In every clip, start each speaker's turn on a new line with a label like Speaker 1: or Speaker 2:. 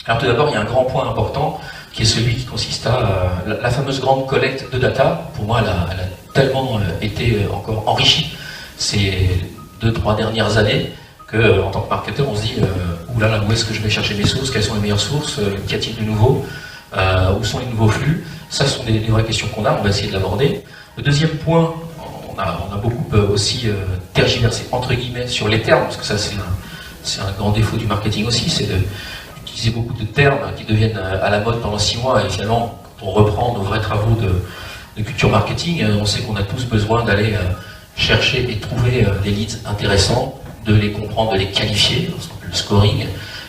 Speaker 1: Alors tout d'abord, il y a un grand point important qui est celui qui consiste à la fameuse grande collecte de data. Pour moi, elle a tellement été encore enrichie ces 2-3 dernières années que, en tant que marketeur, on se dit oulala, où est-ce que je vais chercher mes sources, quelles sont les meilleures sources, qu'y a-t-il de nouveau, où sont les nouveaux flux. Ça, ce sont des vraies questions qu'on a, on va essayer de l'aborder. Le deuxième point, on a beaucoup aussi tergiversé, entre guillemets, sur les termes, parce que ça, c'est un grand défaut du marketing aussi, c'est d'utiliser beaucoup de termes qui deviennent à la mode pendant 6 mois, et finalement, quand on reprend nos vrais travaux de culture marketing, on sait qu'on a tous besoin d'aller chercher et trouver des leads intéressants, de les comprendre, de les qualifier, ce qu'on appelle le scoring,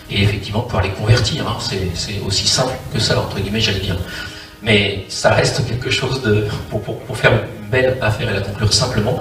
Speaker 1: et effectivement de pouvoir les convertir. Hein. C'est aussi simple que ça, entre guillemets, j'allais dire. Mais ça reste quelque chose pour faire une belle affaire et la conclure simplement.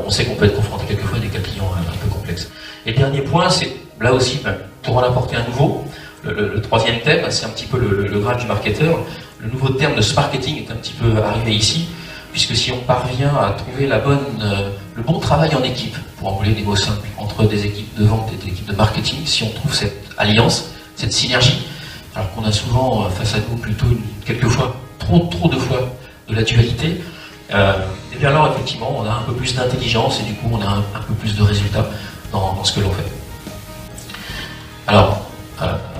Speaker 1: On sait qu'on peut être confronté quelquefois à des cas clients un peu complexes. Et le dernier point, c'est là aussi, pour en apporter un nouveau, le troisième thème, c'est un petit peu le Graal du marketeur. Le nouveau terme de sparketing est un petit peu arrivé ici, puisque si on parvient à trouver le bon travail en équipe, pour employer des mots simples, entre des équipes de vente et des équipes de marketing, si on trouve cette alliance, cette synergie, alors qu'on a souvent face à nous plutôt quelquefois trop de fois de la dualité, et bien alors effectivement on a un peu plus d'intelligence et du coup on a un peu plus de résultats dans ce que l'on fait. Alors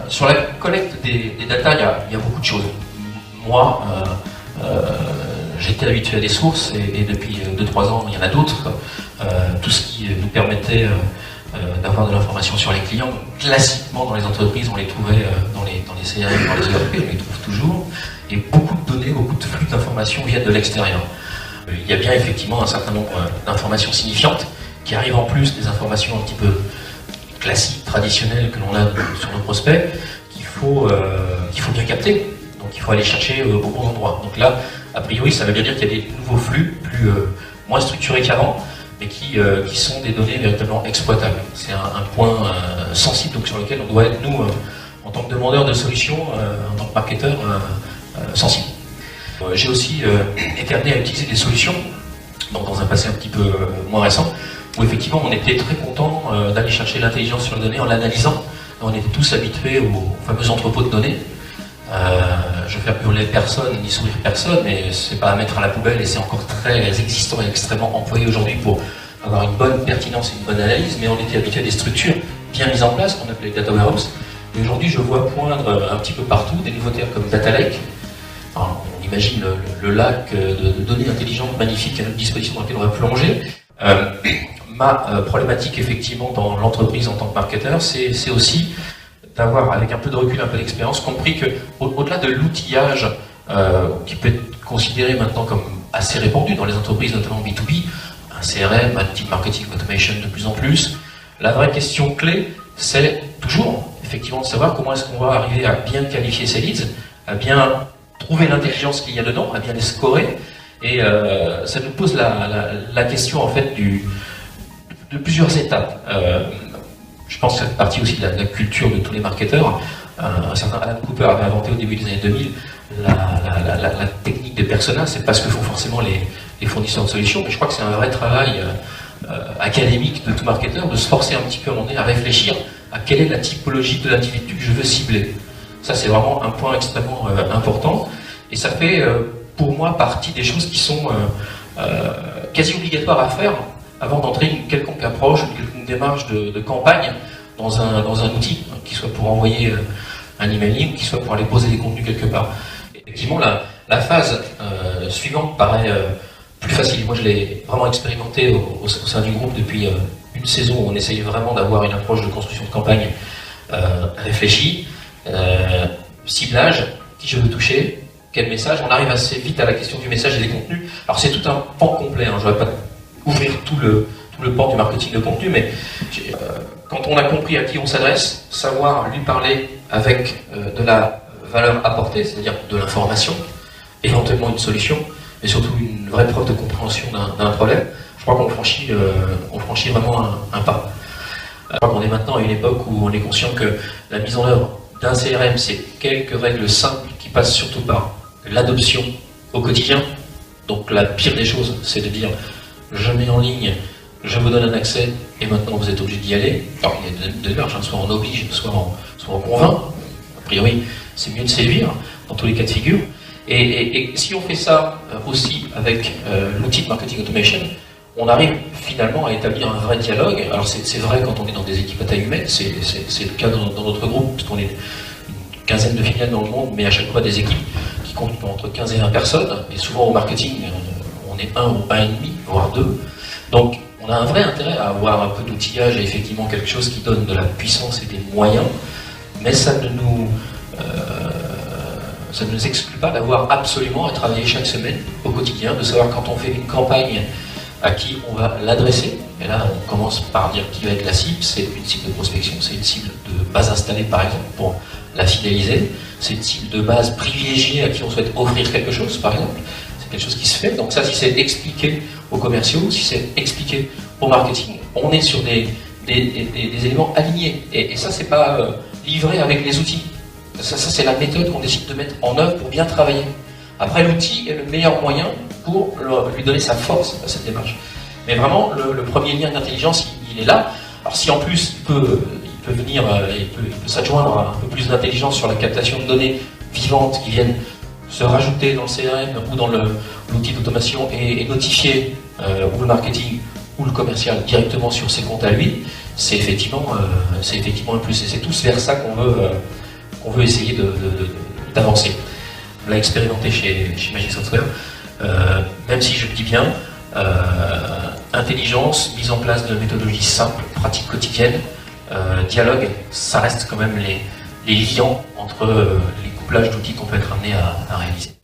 Speaker 1: sur la collecte des data, il y a beaucoup de choses. Moi, j'étais habitué à des sources et depuis 2-3 ans il y en a d'autres. Tout ce qui nous permettait d'avoir de l'information sur les clients. Classiquement dans les entreprises, on les trouvait dans les CRM, dans les ERP, on les trouve toujours. Et beaucoup de données, beaucoup de flux d'informations viennent de l'extérieur. Il y a bien effectivement un certain nombre d'informations signifiantes qui arrivent en plus des informations un petit peu classiques, traditionnelles que l'on a sur nos prospects, qu'il faut bien capter. Donc il faut aller chercher au bon endroit. Donc là, a priori, ça veut bien dire qu'il y a des nouveaux flux, moins structurés qu'avant, mais qui sont des données véritablement exploitables. C'est un point sensible donc, sur lequel on doit être, nous, en tant que demandeurs de solutions, en tant que marketeurs, sensibles. J'ai aussi été amené à utiliser des solutions, donc dans un passé un petit peu moins récent, où effectivement on était très content d'aller chercher l'intelligence sur les données en l'analysant. On était tous habitués aux fameux entrepôts de données. Je vais faire hurler personne, ni sourire personne, mais c'est pas à mettre à la poubelle et c'est encore très existant et extrêmement employé aujourd'hui pour avoir une bonne pertinence et une bonne analyse, mais on était habitué à des structures bien mises en place, qu'on appelait les data warehouse. Et aujourd'hui, je vois poindre un petit peu partout des nouveaux termes comme data lake. Alors, on imagine le lac de données intelligentes magnifiques à notre disposition dans lequel on va plonger. Ma problématique, effectivement, dans l'entreprise en tant que marketeur, c'est aussi d'avoir, avec un peu de recul, un peu d'expérience, compris qu'au-delà de l'outillage qui peut être considéré maintenant comme assez répandu dans les entreprises, notamment B2B, un CRM, un outil de marketing automation de plus en plus, la vraie question clé, c'est toujours, effectivement, de savoir comment est-ce qu'on va arriver à bien qualifier ces leads, à bien trouver l'intelligence qu'il y a dedans, à bien les scorer, et ça nous pose la question, en fait, de plusieurs étapes. Je pense que ça fait partie aussi de la culture de tous les marketeurs. Un certain Alan Cooper avait inventé au début des années 2000 la technique des personas. C'est pas ce que font forcément les fournisseurs de solutions, mais je crois que c'est un vrai travail académique de tout marketeur, de se forcer un petit peu à un moment donné à réfléchir à quelle est la typologie de l'individu que je veux cibler. Ça, c'est vraiment un point extrêmement important, et ça fait pour moi partie des choses qui sont quasi obligatoires à faire avant d'entrer une quelconque approche, une quelconque démarche de campagne dans un outil, qui soit pour envoyer un emailing, qui soit pour aller poser des contenus quelque part. Effectivement, la phase suivante paraît plus facile. Moi, je l'ai vraiment expérimenté au sein du groupe depuis une saison où on essayait vraiment d'avoir une approche de construction de campagne réfléchie, ciblage, qui je veux toucher, quel message. On arrive assez vite à la question du message et des contenus. Alors, c'est tout un pan complet, hein, je ne vais pas ouvrir tout le pan du marketing de contenu, mais quand on a compris à qui on s'adresse, savoir lui parler avec de la valeur apportée, c'est-à-dire de l'information, éventuellement une solution, mais surtout une vraie preuve de compréhension d'un problème, je crois qu'on franchit vraiment un pas. Je crois qu'on est maintenant à une époque où on est conscient que la mise en œuvre d'un CRM, c'est quelques règles simples qui passent surtout par l'adoption au quotidien. Donc la pire des choses, c'est de dire je mets en ligne, je vous donne un accès, et maintenant vous êtes obligé d'y aller. Alors il y a deux démarches, soit on oblige, soit on convainc. A priori, c'est mieux de séduire dans tous les cas de figure. Et si on fait ça aussi avec l'outil de marketing automation, on arrive finalement à établir un vrai dialogue. Alors c'est vrai quand on est dans des équipes à taille humaine, c'est le cas dans notre groupe, parce qu'on est une quinzaine de filiales dans le monde, mais à chaque fois des équipes qui comptent entre 15 et 20 personnes, et souvent au marketing, on est 1 ou 1,5, voire 2. Donc on a un vrai intérêt à avoir un peu d'outillage et effectivement quelque chose qui donne de la puissance et des moyens, mais ça ne nous exclut pas d'avoir absolument à travailler chaque semaine au quotidien, de savoir quand on fait une campagne à qui on va l'adresser. Et là, on commence par dire qui va être la cible. C'est une cible de prospection, c'est une cible de base installée, par exemple, pour la fidéliser. C'est une cible de base privilégiée à qui on souhaite offrir quelque chose, par exemple. C'est quelque chose qui se fait. Donc ça, si c'est expliqué aux commerciaux, si c'est expliqué au marketing, on est sur des éléments alignés. Et ça, c'est pas livré avec les outils. Ça c'est la méthode qu'on décide de mettre en œuvre pour bien travailler. Après, l'outil est le meilleur moyen pour lui donner sa force à cette démarche. Mais vraiment, le premier lien d'intelligence, il est là. Alors si en plus, il peut venir, il peut s'adjoindre un peu plus d'intelligence sur la captation de données vivantes qui viennent se rajouter dans le CRM ou dans l'outil d'automation et notifier ou le marketing ou le commercial directement sur ses comptes à lui, c'est effectivement un plus. Et c'est tous vers ça qu'on veut essayer d'avancer. On l'a expérimenté chez Magic Software, même si je le dis bien, intelligence, mise en place de méthodologies simples, pratiques quotidiennes, dialogue, ça reste quand même les liants entre les couplages d'outils qu'on peut être amené à réaliser.